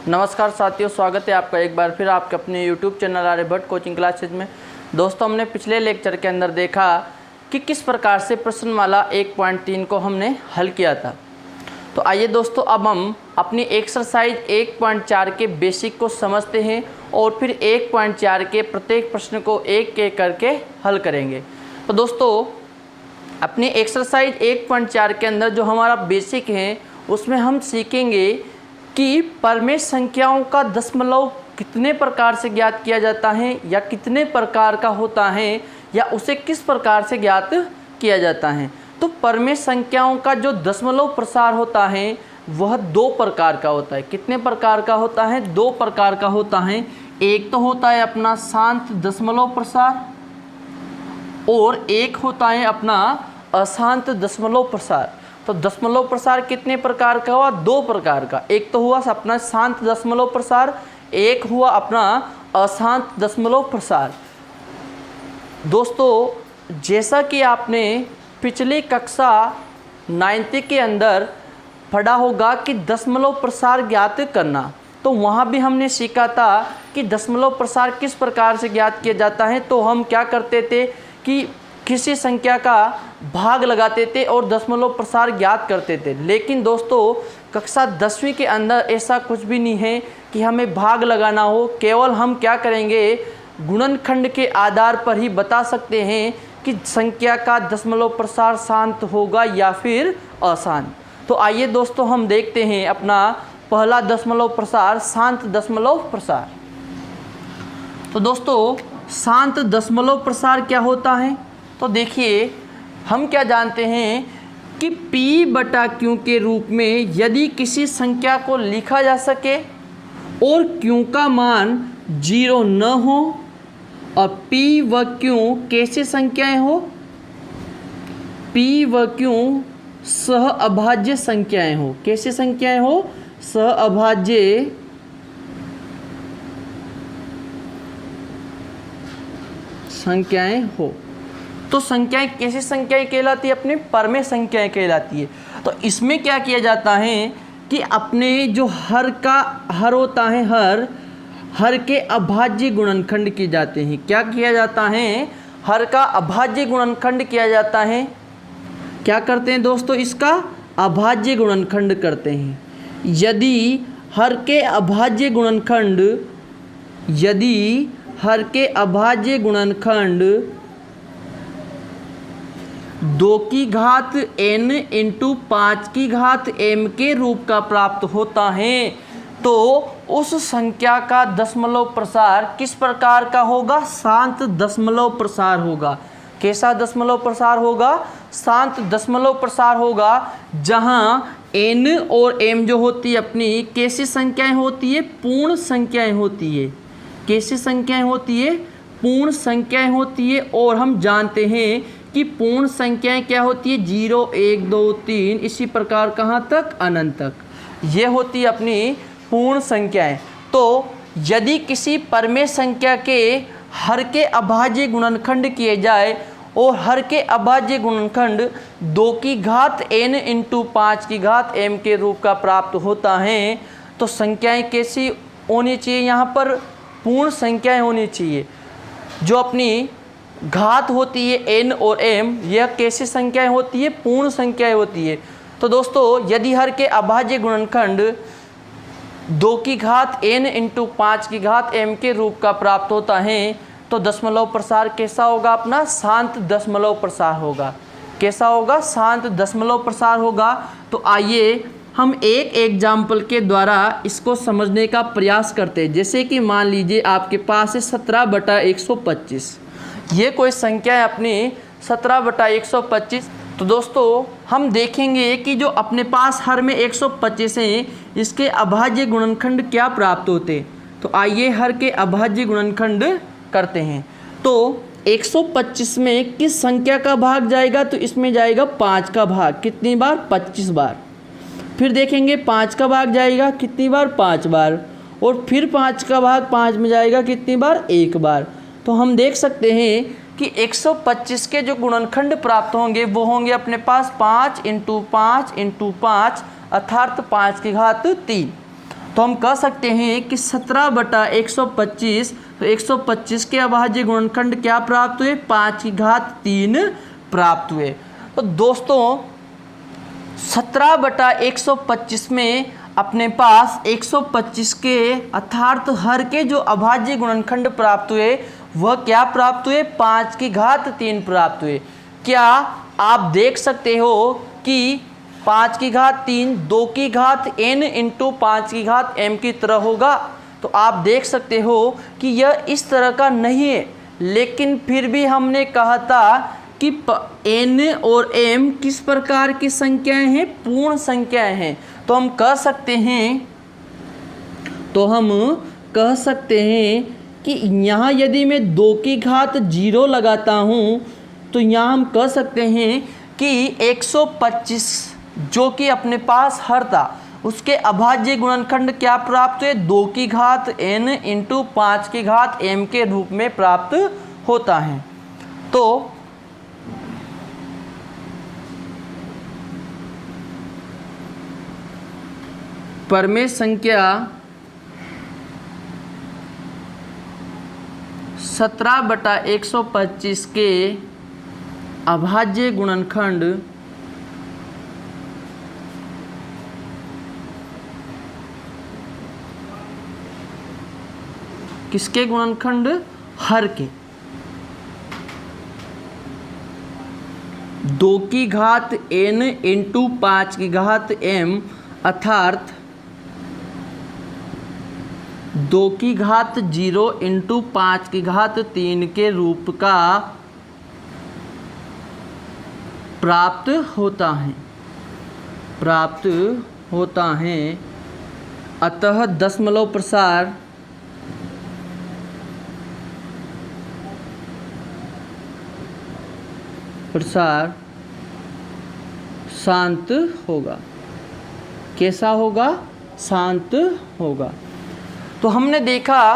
नमस्कार साथियों, स्वागत है आपका एक बार फिर आपके अपने YouTube channel Aryabhatta coaching classes में। दोस्तों, हमने पिछले लेक्चर के अंदर देखा कि किस प्रकार से प्रश्नमाला 1.3 को हमने हल किया था। तो आइए दोस्तों, अब हम अपनी एक्सरसाइज 1.4 के बेसिक को समझते हैं और फिर 1.4 के प्रत्येक प्रश्न को एक एक करके हल करेंगे। तो दोस्तों, अपनी एक्सरसाइज 1.4 के अंदर जो हमारा बेसिक है उसमें हम सीखेंगे कि परमेय संख्याओं का दशमलव कितने प्रकार से ज्ञात किया जाता है या कितने प्रकार का होता है या उसे किस प्रकार से ज्ञात किया जाता है। तो परमेय संख्याओं का जो दशमलव प्रसार होता है वह दो प्रकार का होता है। कितने प्रकार का होता है? दो प्रकार का होता है। एक तो होता है अपना शांत दशमलव प्रसार और एक होता है अपना अशांत दशमलव प्रसार। तो दशमलव प्रसार कितने प्रकार का हुआ? दो प्रकार का। एक तो हुआ अपना शांत दशमलव प्रसार, एक हुआ अपना अशांत दशमलव प्रसार। दोस्तों, जैसा कि आपने पिछली कक्षा 9th के अंदर पढ़ा होगा कि दशमलव प्रसार ज्ञात करना, तो वहाँ भी हमने सीखा था कि दशमलव प्रसार किस प्रकार से ज्ञात किया जाता है। तो हम क्या करते थे कि किसी संख्या का भाग लगाते थे और दशमलव प्रसार ज्ञात करते थे। लेकिन दोस्तों, कक्षा 10वीं के अंदर ऐसा कुछ भी नहीं है कि हमें भाग लगाना हो। केवल हम क्या करेंगे, गुणनखंड के आधार पर ही बता सकते हैं कि संख्या का दशमलव प्रसार शांत होगा या फिर अशांत। तो आइए दोस्तों, हम देखते हैं अपना पहला दशमलव प्रसार, शांत दशमलव प्रसार। तो दोस्तों, शांत दशमलव प्रसार क्या होता है? तो देखिए, हम क्या जानते हैं कि P/Q के रूप में यदि किसी संख्या को लिखा जा सके और Q का मान 0 न हो और P व Q कैसी संख्याएं हो? P व Q सह अभाज्य संख्याएं हो। कैसी संख्याएं हो? सह अभाज्य संख्याएं हो। तो संख्याएं कैसी संख्याएं कहलाती है? अपनी परमेय संख्याएं कहलाती है। तो इसमें क्या किया जाता है कि अपने जो हर होता है, हर के अभाज्य गुणनखंड किए जाते हैं। क्या किया जाता है? हर का अभाज्य गुणनखंड किया जाता है। क्या करते हैं दोस्तों? इसका अभाज्य गुणनखंड करते हैं। यदि हर के अभाज्य गुणनखंड 2 की घात n इंटू 5 की घात m के रूप का प्राप्त होता है, तो उस संख्या का दशमलव प्रसार किस प्रकार का होगा? शांत दशमलव प्रसार होगा। कैसा दशमलव प्रसार होगा? शांत दशमलव प्रसार होगा, जहां n और m जो होती है अपनी कैसी संख्याएं होती है? पूर्ण संख्याएं होती है। कैसी संख्याएं होती है? पूर्ण संख्याएं होती है। और हम जानते हैं कि पूर्ण संख्याएं क्या होती है? 0, 1, 2, 3 इसी प्रकार कहाँ तक? अनंत तक। ये होती है अपनी पूर्ण संख्याएं। तो यदि किसी परमेय संख्या के हर के अभाज्य गुणनखंड किए जाए और हर के अभाज्य गुणनखंड 2 की घात n इंटू 5 की घात m के रूप का प्राप्त होता है, तो संख्याएं कैसी होनी चाहिए? यहाँ पर पूर्ण संख्याएं होनी चाहिए। जो अपनी घात होती है n और m, यह कैसी संख्याएं होती है? पूर्ण संख्याएं होती है। तो दोस्तों, यदि हर के अभाज्य गुणनखंड 2 की घात n इंटू 5 की घात m के रूप का प्राप्त होता है, तो दशमलव प्रसार कैसा होगा? अपना शांत दशमलव प्रसार होगा। कैसा होगा? शांत दशमलव प्रसार होगा। तो आइए हम एक एग्जाम्पल के द्वारा इसको समझने का प्रयास करते हैं। जैसे कि मान लीजिए आपके पास है 17/125। ये कोई संख्या है अपनी 17/125। तो दोस्तों, हम देखेंगे कि जो अपने पास हर में 125 हैं, इसके अभाज्य गुणनखंड क्या प्राप्त होते। तो आइए हर के अभाज्य गुणनखंड करते हैं। तो 125 में किस संख्या का भाग जाएगा? तो इसमें जाएगा 5 का भाग। कितनी बार? 25 बार। फिर देखेंगे 5 का भाग जाएगा कितनी बार? 5 बार। और फिर 5 का भाग 5 में जाएगा कितनी बार? 1 बार। तो हम देख सकते हैं कि 125 के जो गुणनखंड प्राप्त होंगे वो होंगे अपने पास 5 इंटू 5 इंटू 5 अर्थात 5 की घात 3। तो हम कह सकते हैं कि 17/125, तो 125 के अभाज्य गुणनखंड क्या प्राप्त हुए, 5 की घात 3 प्राप्त हुए। तो दोस्तों 17/125 में अपने पास 125 के अर्थात हर के जो अभाज्य गुणनखंड प्राप्त हुए वह क्या प्राप्त हुए, 5 की घात 3 प्राप्त हुए। क्या आप देख सकते हो कि 5 की घात 3 2 की घात n इंटू 5 की घात m की तरह होगा। तो आप देख सकते हो कि यह इस तरह का नहीं है, लेकिन फिर भी हमने कहा था कि n और m किस प्रकार की संख्याएं हैं, पूर्ण संख्याएं हैं। तो हम कह सकते हैं कि यहाँ यदि मैं 2 की घात 0 लगाता हूँ तो यहाँ हम कह सकते हैं कि 125 जो कि अपने पास हर था उसके अभाज्य गुणनखंड क्या प्राप्त हुए, 2 की घात n इंटू 5 की घात m के रूप में प्राप्त होता है। तो परमेय संख्या 17/125 के अभाज्य गुणनखंड किसके गुणनखंड, हर के, 2 की घात n इंटू 5 की घात m अर्थात 2 की घात 0 इंटू 5 की घात 3 के रूप का प्राप्त होता है। अतः दशमलव प्रसार शांत होगा। कैसा होगा, शांत होगा। तो हमने देखा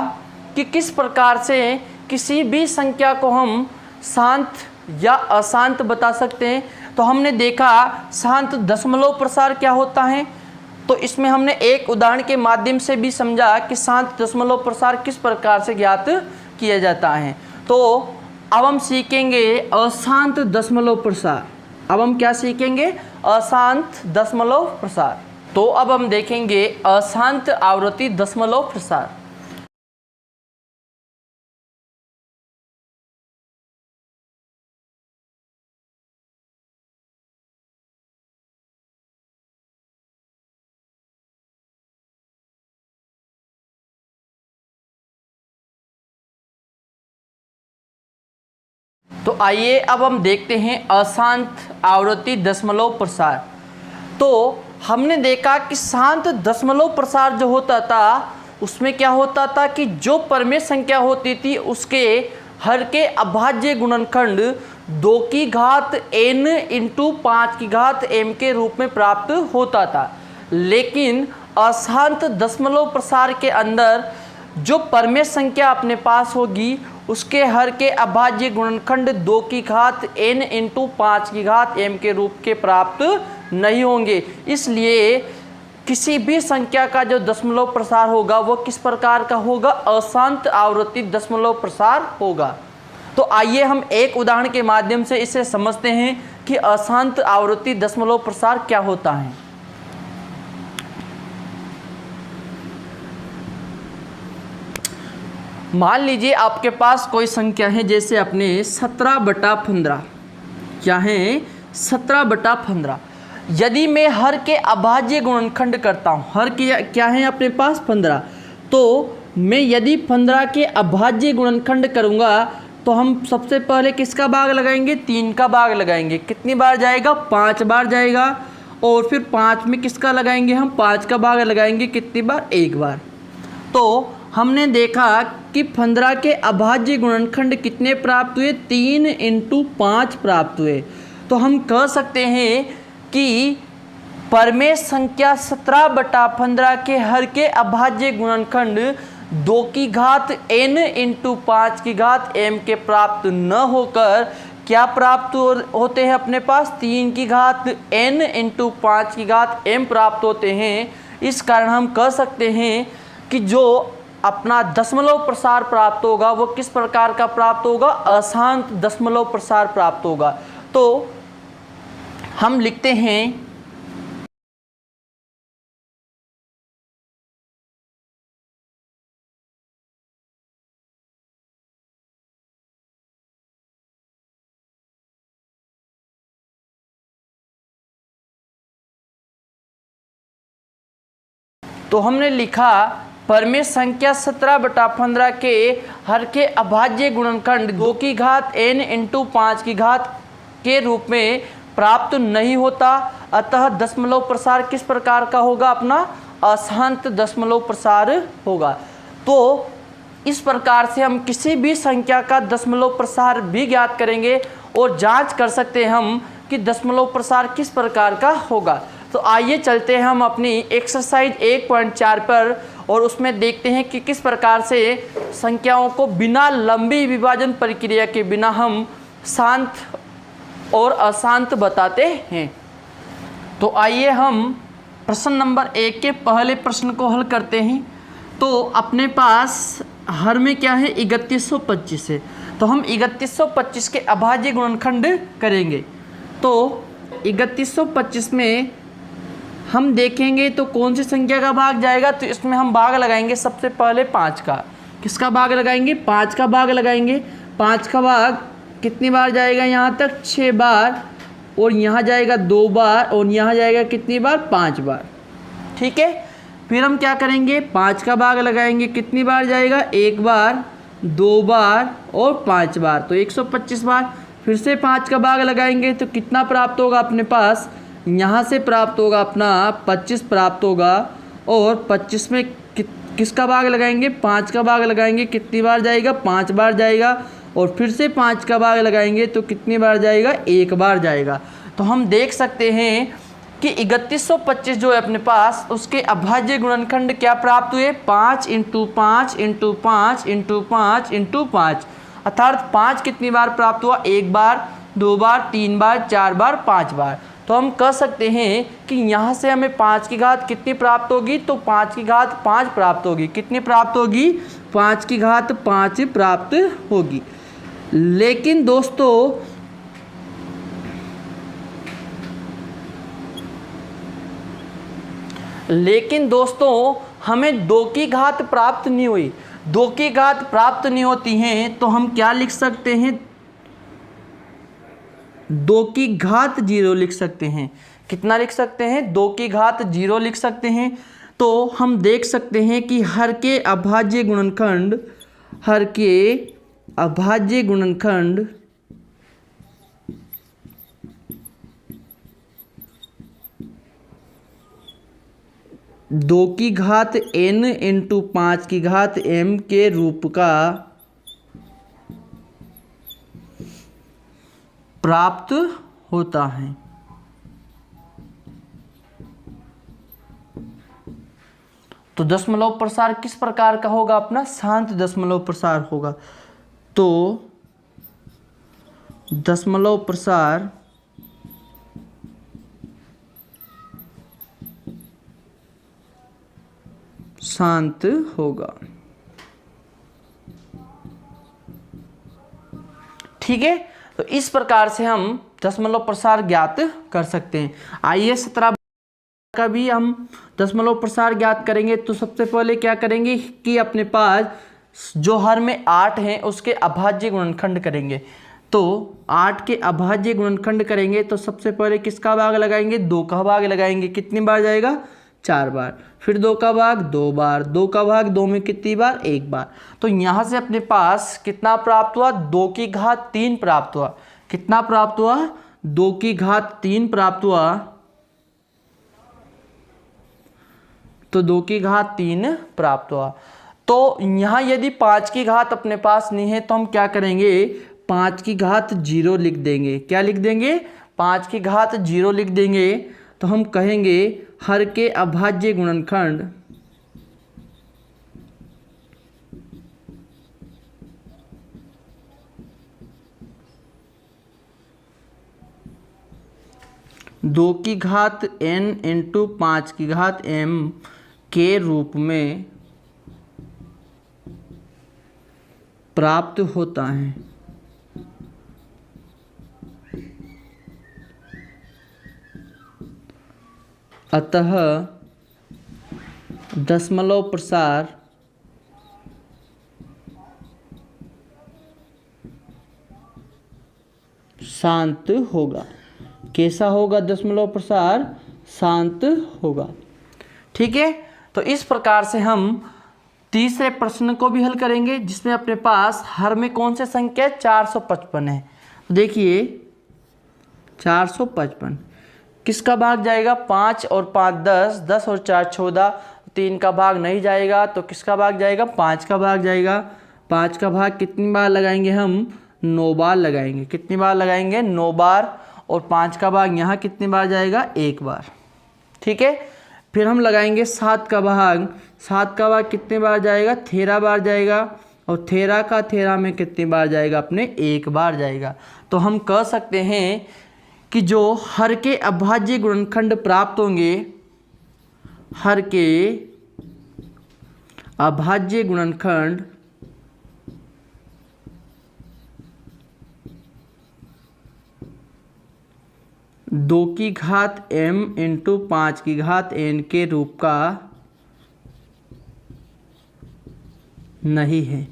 कि किस प्रकार से किसी भी संख्या को हम शांत या अशांत बता सकते हैं। तो हमने देखा शांत दशमलव प्रसार क्या होता है, तो इसमें हमने एक उदाहरण के माध्यम से भी समझा कि शांत दशमलव प्रसार किस प्रकार से ज्ञात किया जाता है। तो अब हम सीखेंगे अशांत दशमलव प्रसार। अब हम क्या सीखेंगे, अशांत दशमलव प्रसार। तो अब हम देखेंगे अशांत आवृत्ति दशमलव प्रसार। तो आइए अब हम देखते हैं अशांत आवृत्ति दशमलव प्रसार। तो हमने देखा कि शांत दशमलव प्रसार जो होता था उसमें क्या होता था कि जो परमेय संख्या होती थी उसके हर के अभाज्य गुणनखंड 2 की घात n इंटू 5 की घात m के रूप में प्राप्त होता था। लेकिन अशांत दशमलव प्रसार के अंदर जो परमेय संख्या अपने पास होगी उसके हर के अभाज्य गुणनखंड 2 की घात n इंटू 5 की घात m के रूप के प्राप्त नहीं होंगे। इसलिए किसी भी संख्या का जो दशमलव प्रसार होगा वो किस प्रकार का होगा, अशांत आवृत्ति दशमलव प्रसार होगा। तो आइए हम एक उदाहरण के माध्यम से इसे समझते हैं कि अशांत आवृत्ति दशमलव प्रसार क्या होता है। मान लीजिए आपके पास कोई संख्या है, जैसे अपने 17/15, क्या है 17/15। यदि मैं हर के अभाज्य गुणनखंड करता हूँ, हर के क्या है अपने पास 15, तो मैं यदि 15 के अभाज्य गुणनखंड करूँगा तो हम सबसे पहले किसका भाग लगाएंगे, 3 का भाग लगाएंगे। कितनी बार जाएगा, 5 बार जाएगा। और फिर 5 में किसका लगाएंगे, हम 5 का भाग लगाएंगे कितनी बार, 1 बार। तो हमने देखा कि 15 के अभाज्य गुणनखंड कितने प्राप्त हुए, 3 इंटू 5 प्राप्त हुए। तो हम कह सकते हैं कि परमेय संख्या 17/15 के हर के अभाज्य गुणनखंड 2 की घात n इंटू 5 की घात m के प्राप्त न होकर क्या प्राप्त होते हैं अपने पास, 3 की घात n इंटू 5 की घात m प्राप्त होते हैं। इस कारण हम कह सकते हैं कि जो अपना दशमलव प्रसार प्राप्त होगा वो किस प्रकार का प्राप्त होगा, अशांत दशमलव प्रसार प्राप्त होगा। तो हम लिखते हैं तो हमने लिखा परमेय संख्या 17/15 के हर के अभाज्य गुणनखंड 2 की घात n इंटू 5 की घात के रूप में प्राप्त नहीं होता, अतः दशमलव प्रसार किस प्रकार का होगा, अपना अशांत दशमलव प्रसार होगा। तो इस प्रकार से हम किसी भी संख्या का दशमलव प्रसार भी ज्ञात करेंगे और जांच कर सकते हैं हम कि दशमलव प्रसार किस प्रकार का होगा। तो आइए चलते हैं हम अपनी एक्सरसाइज 1.4 पर और उसमें देखते हैं कि किस प्रकार से संख्याओं को बिना लंबी विभाजन प्रक्रिया के बिना हम शांत और अशांत बताते हैं। तो आइए हम प्रश्न नंबर 1 के पहले प्रश्न को हल करते हैं। तो अपने पास हर में क्या है, 3125 है, तो हम 3125 के अभाज्य गुणनखंड करेंगे। तो 3125 में हम देखेंगे तो कौन सी संख्या का भाग जाएगा, तो इसमें हम भाग लगाएंगे सबसे पहले 5 का। किसका भाग लगाएंगे, 5 का भाग लगाएंगे। 5 का भाग कितनी बार जाएगा, यहाँ तक 6 बार, और यहाँ जाएगा 2 बार, और यहाँ जाएगा कितनी बार, 5 बार। ठीक है, फिर हम क्या करेंगे, 5 का भाग लगाएंगे, कितनी बार जाएगा, 1 बार, 2 बार और 5 बार, तो 125 बार। फिर से 5 का भाग लगाएंगे तो कितना प्राप्त होगा अपने पास, यहाँ से प्राप्त होगा अपना 25 प्राप्त होगा, और 25 में किसका भाग लगाएंगे, 5 का भाग लगाएंगे, कितनी बार जाएगा, 5 बार जाएगा, और फिर से 5 का भाग लगाएंगे तो कितनी बार जाएगा, 1 बार जाएगा। तो हम देख सकते हैं कि 3125 जो है अपने पास, उसके अभाज्य गुणनखंड क्या प्राप्त हुए, 5 इंटू 5 इंटू 5 इंटू 5 इंटू 5, अर्थात 5 कितनी बार प्राप्त हुआ, 1 बार, 2 बार, 3 बार, 4 बार, 5 बार। तो हम कह सकते हैं कि यहाँ से हमें 5 की घात कितनी प्राप्त होगी, तो 5 की घात 5 प्राप्त होगी। कितनी प्राप्त होगी, 5 की घात 5 प्राप्त होगी। लेकिन दोस्तों हमें 2 की घात प्राप्त नहीं हुई। 2 की घात प्राप्त नहीं होती हैं तो हम क्या लिख सकते हैं, 2 की घात 0 लिख सकते हैं। कितना लिख सकते हैं, 2 की घात 0 लिख सकते हैं। तो हम देख सकते हैं कि हर के अभाज्य गुणनखंड, हर के अभाज्य गुणनखंड 2 की घात n इंटू 5 की घात m के रूप का प्राप्त होता है। तो दशमलव प्रसार किस प्रकार का होगा, अपना शांत दशमलव प्रसार होगा। तो दशमलव प्रसार शांत होगा। ठीक है, तो इस प्रकार से हम दशमलव प्रसार ज्ञात कर सकते हैं। आइए 17 का भी हम दशमलव प्रसार ज्ञात करेंगे। तो सबसे पहले क्या करेंगे कि अपने पास जो हर में 8 हैं उसके अभाज्य गुणनखंड करेंगे। तो 8 के अभाज्य गुणनखंड करेंगे तो सबसे पहले किसका भाग लगाएंगे, 2 का भाग लगाएंगे। कितनी बार जाएगा, 4 बार। फिर 2 का भाग 2 बार, 2 का भाग 2 में कितनी बार, 1 बार। तो यहाँ से अपने पास कितना प्राप्त हुआ, 2 की घात 3 प्राप्त हुआ। कितना प्राप्त हुआ, 2 की घात 3 प्राप्त हुआ। तो 2 की घात 3 प्राप्त हुआ। तो यहाँ यदि 5 की घात अपने पास नहीं है तो हम क्या करेंगे, 5 की घात 0 लिख देंगे। क्या लिख देंगे, 5 की घात 0 लिख देंगे। तो हम कहेंगे हर के अभाज्य गुणनखंड 2 की घात n इंटू 5 की घात m के रूप में प्राप्त होता है। अतः दशमलव प्रसार शांत होगा। कैसा होगा? दशमलव प्रसार शांत होगा। ठीक है, तो इस प्रकार से हम तीसरे प्रश्न को भी हल करेंगे, जिसमें अपने पास हर में कौन सी संख्या 455 है। तो देखिए 455 किसका भाग जाएगा? 5 और 5 10, 10 और 4 14, 3 का भाग नहीं जाएगा, तो किसका भाग जाएगा? 5 का भाग जाएगा। 5 का भाग कितनी बार लगाएंगे हम? 9 बार लगाएंगे। कितनी बार लगाएंगे? 9 बार। और 5 का भाग यहाँ कितनी बार जाएगा? 1 बार। ठीक है, फिर हम लगाएंगे 7 का भाग। 7 का भाग कितनी बार जाएगा? 13 बार जाएगा। और 13 का 13 में कितनी बार जाएगा? अपने 1 बार जाएगा। तो हम कह सकते हैं कि जो हर के अभाज्य गुणनखंड प्राप्त होंगे, हर के अभाज्य गुणनखंड दो की घात m इंटू 5 की घात n के रूप का नहीं है।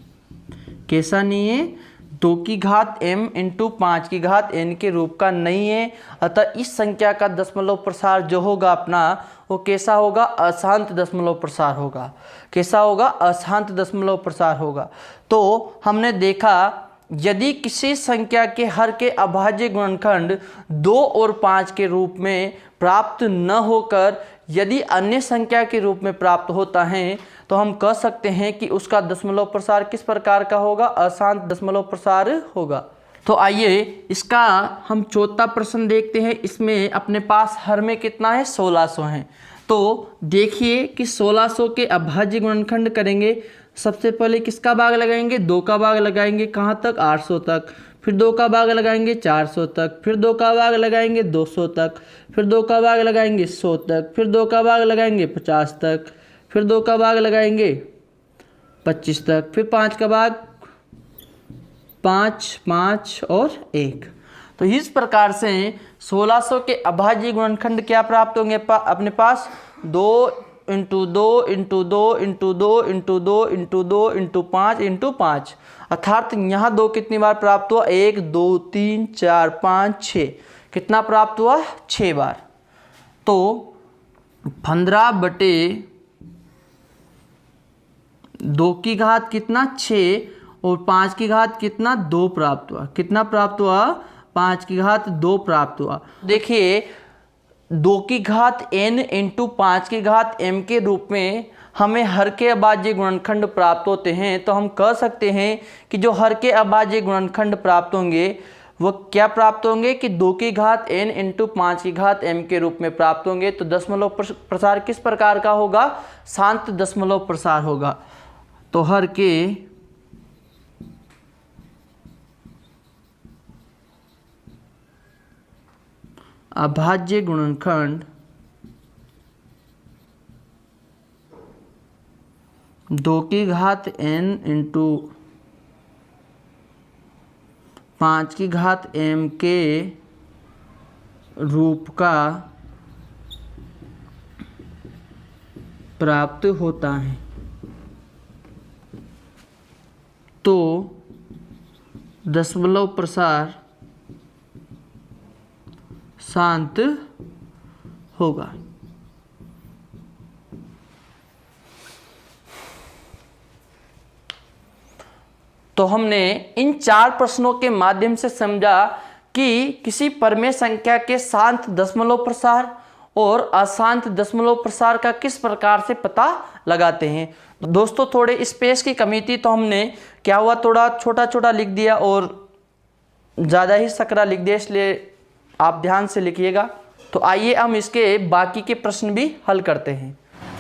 कैसा नहीं है? 2 की घात m इंटू 5 की घात n के रूप का नहीं है। अतः इस संख्या का दशमलव प्रसार जो होगा अपना, वो कैसा होगा? अशांत दशमलव प्रसार होगा। कैसा होगा? अशांत दशमलव प्रसार होगा। तो हमने देखा, यदि किसी संख्या के हर के अभाज्य गुणनखंड 2 और 5 के रूप में प्राप्त न होकर यदि अन्य संख्या के रूप में प्राप्त होता है, तो हम कह सकते हैं कि उसका दशमलव प्रसार किस प्रकार का होगा? अशांत दशमलव प्रसार होगा। तो आइए इसका हम चौथा प्रश्न देखते हैं। इसमें अपने पास हर में कितना है? 1600 है। तो देखिए कि 1600 के अभाज्य गुणनखंड करेंगे। सबसे पहले किसका भाग लगाएंगे? 2 का भाग लगाएंगे। कहाँ तक? 800 तक। फिर 2 का भाग लगाएंगे 400 तक। फिर 2 का भाग लगाएंगे 200 तक। फिर 2 का भाग लगाएंगे 100 तक। फिर 2 का भाग लगाएंगे 50 तक। फिर 2 का भाग लगाएंगे 25 तक। फिर 5 का भाग 5, 5 और 1। तो इस प्रकार से 1600 के अभाज्य गुणनखंड क्या प्राप्त होंगे अपने पास? 2 into 2 into 2 into 2 into 2 into 2 into 5 into 5। अर्थात यहाँ 2 कितनी बार प्राप्त हुआ? 1 2 3 4 5 6। कितना प्राप्त हुआ? 6 बार। तो 15 बटे 2 की घात कितना? 6 और 5 की घात कितना? 2 प्राप्त हुआ। कितना प्राप्त हुआ? 5 की घात 2 प्राप्त हुआ। देखिए 2 की घात n इंटू 5 की घात m के रूप में हमें हर के अभाज्य गुणनखंड प्राप्त होते हैं। तो हम कह सकते हैं कि जो हर के अभाज्य गुणनखंड प्राप्त होंगे वो क्या प्राप्त होंगे? कि 2 की घात n इंटू 5 की घात m के रूप में प्राप्त होंगे। तो दशमलव प्रसार किस प्रकार का होगा? शांत दशमलव प्रसार होगा। तो हर के अभाज्य गुणनखंड 2 की घात n इंटू 5 की घात m के रूप का प्राप्त होता है। तो दशमलव प्रसार शांत होगा। तो हमने इन 4 प्रश्नों के माध्यम से समझा कि किसी परमेय संख्या के शांत दशमलव प्रसार और अशांत दशमलव प्रसार का किस प्रकार से पता लगाते हैं। तो दोस्तों थोड़े स्पेस की कमी थी, तो हमने क्या हुआ, थोड़ा छोटा छोटा लिख दिया और ज़्यादा ही सकरा लिख दिया, इसलिए आप ध्यान से लिखिएगा। तो आइए हम इसके बाकी के प्रश्न भी हल करते हैं।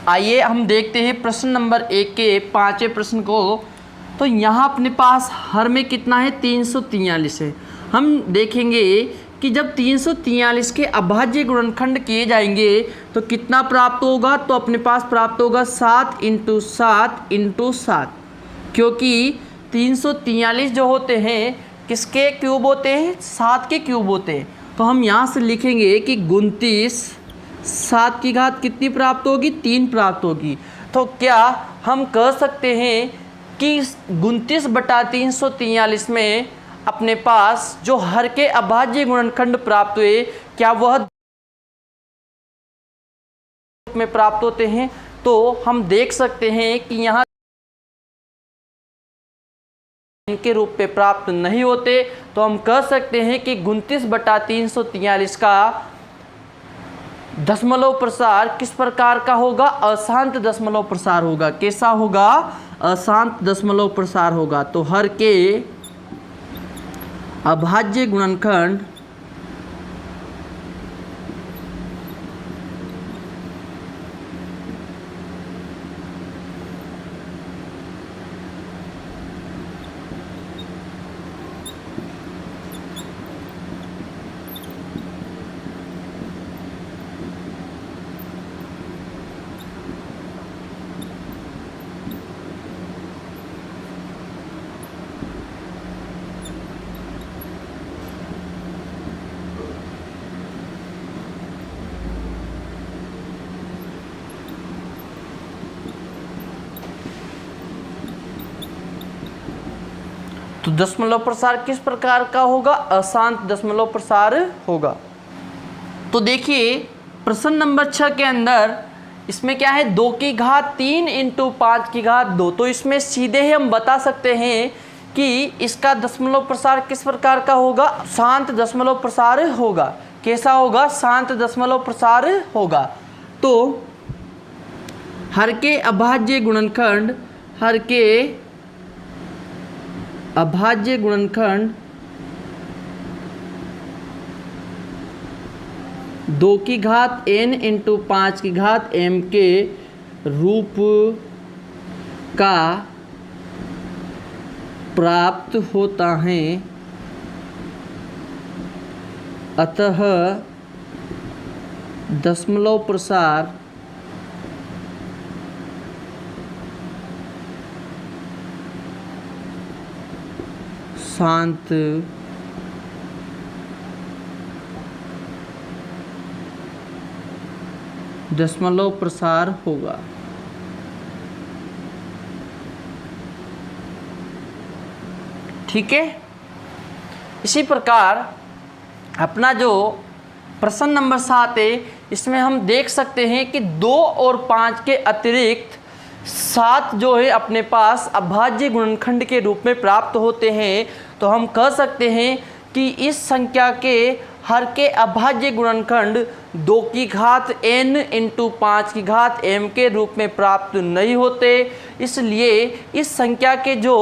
आइए हम देखते हैं प्रश्न नंबर 1 के 5वें प्रश्न को। तो यहाँ अपने पास हर में कितना है? 343 है। हम देखेंगे कि जब 343 के अभाज्य गुणनखंड किए जाएंगे तो कितना प्राप्त होगा, तो अपने पास प्राप्त होगा 7 × 7 × 7, क्योंकि 343 जो होते हैं किसके क्यूब होते हैं, 7 के क्यूब होते हैं। तो हम यहाँ से लिखेंगे कि 29 7 की घात कितनी प्राप्त होगी, 3 प्राप्त होगी। तो क्या हम कह सकते हैं कि 29/343 में अपने पास जो हर के अभाज्य गुणनखंड प्राप्त हुए क्या वह में प्राप्त होते हैं? तो हम देख सकते हैं कि यहाँ के रूप में प्राप्त नहीं होते। तो हम कह सकते हैं कि 29/343 का दशमलव प्रसार किस प्रकार का होगा, अशांत दशमलव प्रसार होगा। कैसा होगा, अशांत दशमलव प्रसार होगा। तो हर के अभाज्य गुणनखंड तो दशमलव प्रसार किस प्रकार का होगा, अशांत दशमलव प्रसार होगा। तो देखिए प्रश्न नंबर 6 के अंदर इसमें क्या है, 2 की घात 3 × 5 की घात 2। तो इसमें सीधे ही हम बता सकते हैं कि इसका दशमलव प्रसार किस प्रकार का होगा, शांत दशमलव प्रसार होगा। कैसा होगा, शांत दशमलव प्रसार होगा। तो हर के अभाज्य गुणनखंड, हर के अभाज्य गुणनखंड 2 की घात n × 5 की घात m के रूप का प्राप्त होता है। अतः दशमलव प्रसार शांत दशमलव प्रसार होगा। ठीक है। इसी प्रकार अपना जो प्रश्न नंबर 7 है, इसमें हम देख सकते हैं कि 2 और 5 के अतिरिक्त 7 जो है अपने पास अभाज्य गुणनखंड के रूप में प्राप्त होते हैं। तो हम कह सकते हैं कि इस संख्या के हर के अभाज्य गुणनखंड 2 की घात n × 5 की घात m के रूप में प्राप्त नहीं होते। इसलिए इस संख्या के जो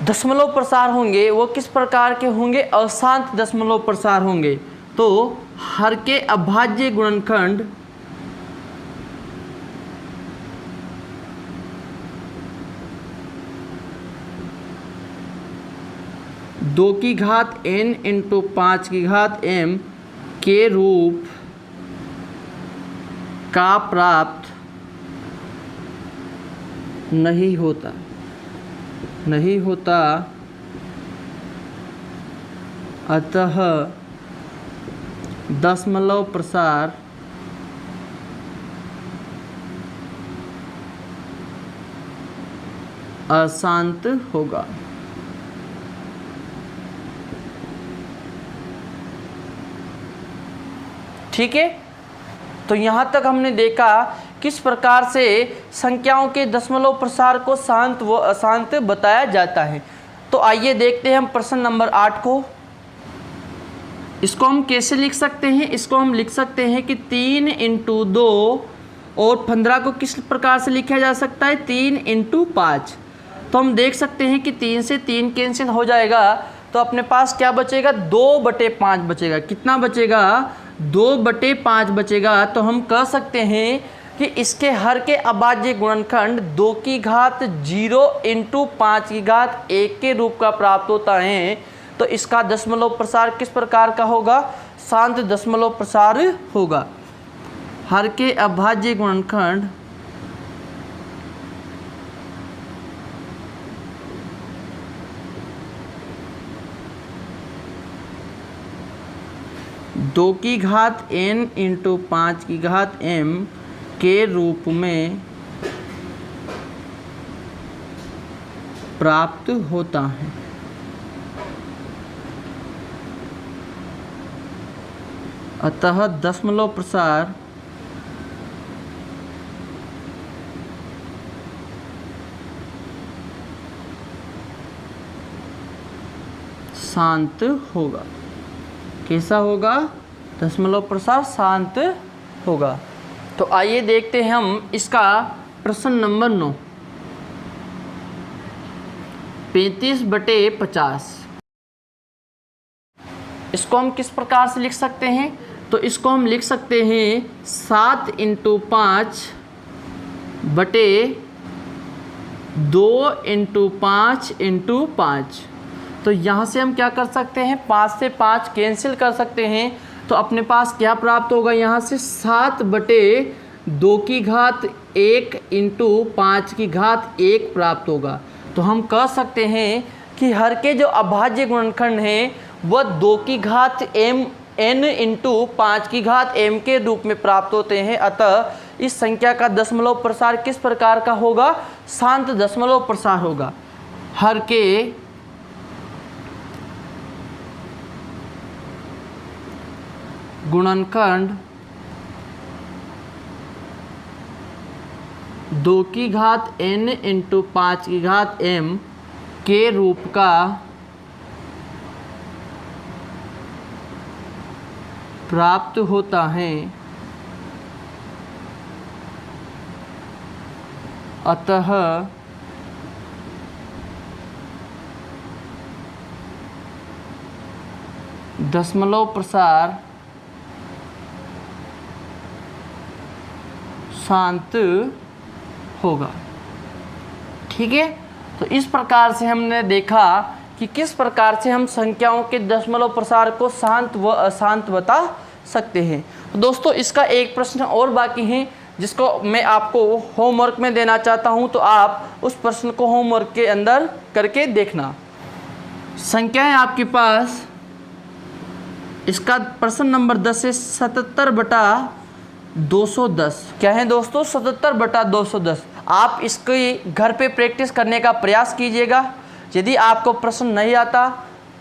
दशमलव प्रसार होंगे वो किस प्रकार के होंगे, अशांत दशमलव प्रसार होंगे। तो हर के अभाज्य गुणनखंड दो की घात n × 5 की घात m के रूप का प्राप्त नहीं होता, अतः दशमलव प्रसार अशांत होगा। ठीक है। तो यहाँ तक हमने देखा किस प्रकार से संख्याओं के दशमलव प्रसार को शांत व अशांत बताया जाता है। तो आइए देखते हैं हम प्रश्न नंबर 8 को। इसको हम कैसे लिख सकते हैं, इसको हम लिख सकते हैं कि 3 × 2 और 15 को किस प्रकार से लिखा जा सकता है, 3 × 5। तो हम देख सकते हैं कि 3 से 3 कैंसिल हो जाएगा, तो अपने पास क्या बचेगा, 2/5 बचेगा। कितना बचेगा, 2/5 बचेगा। तो हम कह सकते हैं कि इसके हर के अभाज्य गुणनखंड 2 की घात 0 × 5 की घात 1 के रूप का प्राप्त होता है। तो इसका दशमलव प्रसार किस प्रकार का होगा? शांत दशमलव प्रसार होगा। हर के अभाज्य गुणनखंड दो की घात n इंटू 5 की घात m के रूप में प्राप्त होता है। अतः दशमलव प्रसार शांत होगा। कैसा होगा? दशमलव प्रसार शांत होगा। तो आइए देखते हैं हम इसका प्रश्न नंबर 9। 35/50 इसको हम किस प्रकार से लिख सकते हैं? तो इसको हम लिख सकते हैं 7 इंटू 5 बटे 2 इंटू 5 इंटू 5। तो यहाँ से हम क्या कर सकते हैं? 5 से 5 कैंसिल कर सकते हैं। तो अपने पास क्या प्राप्त होगा? यहाँ से 7 बटे 2 की घात 1 इंटू 5 की घात 1 प्राप्त होगा। तो हम कह सकते हैं कि हर के जो अभाज्य गुणनखंड हैं वह 2 की घात n इंटू 5 की घात m के रूप में प्राप्त होते हैं। अतः इस संख्या का दशमलव प्रसार किस प्रकार का होगा? शांत दशमलव प्रसार होगा। हर के गुणनखंड 2 की घात n इंटू 5 की घात m के रूप का प्राप्त होता है। अतः दशमलव प्रसार शांत होगा। ठीक है, तो इस प्रकार से हमने देखा कि किस प्रकार से हम संख्याओं के दशमलव प्रसार को शांत व अशांत बता सकते हैं। तो दोस्तों इसका एक प्रश्न और बाकी है जिसको मैं आपको होमवर्क में देना चाहता हूं, तो आप उस प्रश्न को होमवर्क के अंदर करके देखना। संख्याएं आपके पास, इसका प्रश्न नंबर 10 है 77/210। क्या है दोस्तों? 77/210। आप इसकी घर पे प्रैक्टिस करने का प्रयास कीजिएगा। यदि आपको प्रश्न नहीं आता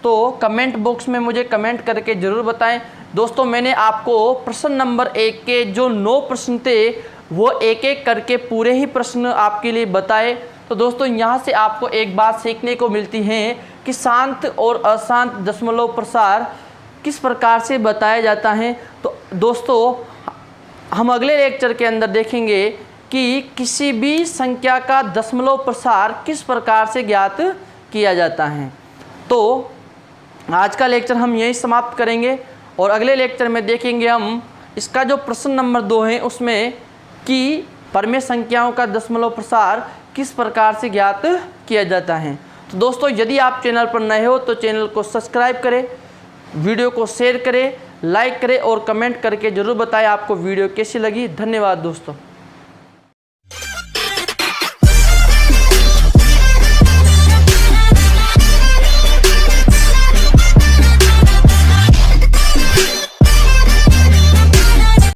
तो कमेंट बॉक्स में मुझे कमेंट करके ज़रूर बताएं। दोस्तों मैंने आपको प्रश्न नंबर 1 के जो 9 प्रश्न थे वो एक एक करके पूरे ही प्रश्न आपके लिए बताए। तो दोस्तों यहाँ से आपको एक बात सीखने को मिलती है कि शांत और अशांत दशमलव प्रसार किस प्रकार से बताया जाता है। तो दोस्तों हम अगले लेक्चर के अंदर देखेंगे कि किसी भी संख्या का दशमलव प्रसार किस प्रकार से ज्ञात किया जाता है। तो आज का लेक्चर हम यहीं समाप्त करेंगे और अगले लेक्चर में देखेंगे हम इसका जो प्रश्न नंबर 2 है उसमें कि परमेय संख्याओं का दशमलव प्रसार किस प्रकार से ज्ञात किया जाता है। तो दोस्तों यदि आप चैनल पर नए हो तो चैनल को सब्सक्राइब करें, वीडियो को शेयर करें, लाइक करें और कमेंट करके ज़रूर बताएं आपको वीडियो कैसी लगी। धन्यवाद दोस्तों।